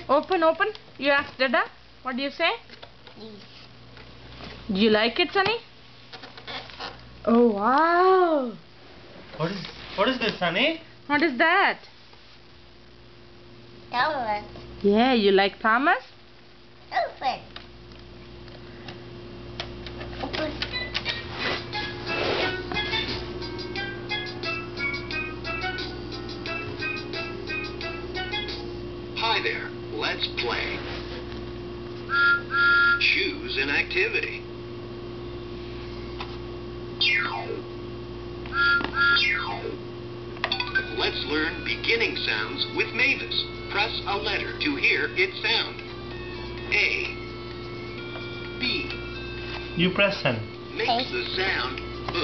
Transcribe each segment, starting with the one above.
Open. You ask Dada. What do you say? Do you like it, Sunny? Oh wow! What is this, Sunny? What is that? Thomas. Yeah, you like Thomas? Open. Hi there, let's play. Choose an activity. Let's learn beginning sounds with Mavis. Press a letter to hear its sound. A. B. You press Sun. Makes the sound B.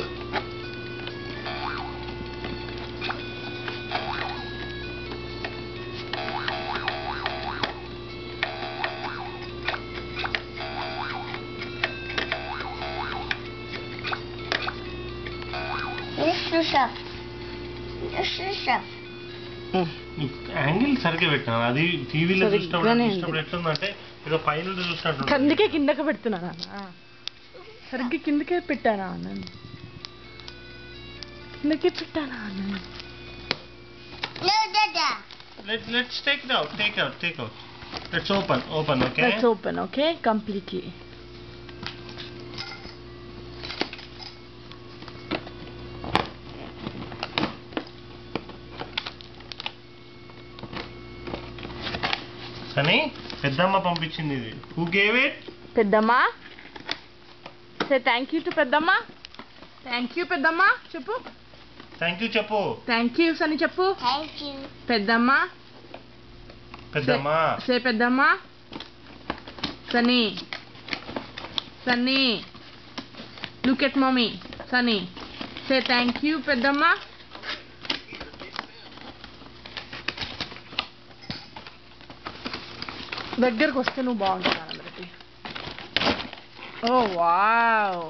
Angle సరిగ్గా పెట్టాను. అది టీవీలో చూసినప్పుడు ఎట్లుందంటే ఏదో పైన చూసినట్టు. అందుకే కిందకి పెడుతున్నాను. సరిగ్గా కిందకే పెట్టానా నేను? కిందకే పెట్టానా నేను? No, Dada. Let's take it out. Take out. Let's open. Okay. Let's open. Okay, completely. Sunny, పెద్దమ్మ పంపించింది ఇది. Who gave it? పెద్దమ్మ. Say thank you to పెద్దమ్మ. Thank you పెద్దమ్మ. చెప్పు. Thank you చెప్పు. Thank you Sunny చెప్పు. Thank you. పెద్దమ్మ. Say పెద్దమ్మ. Sunny. Look at mommy. Sunny. Say thank you పెద్దమ్మ. దగ్గరకు వస్తే నువ్వు బాగుంటున్నాను అందరికి. ఓ వావ్.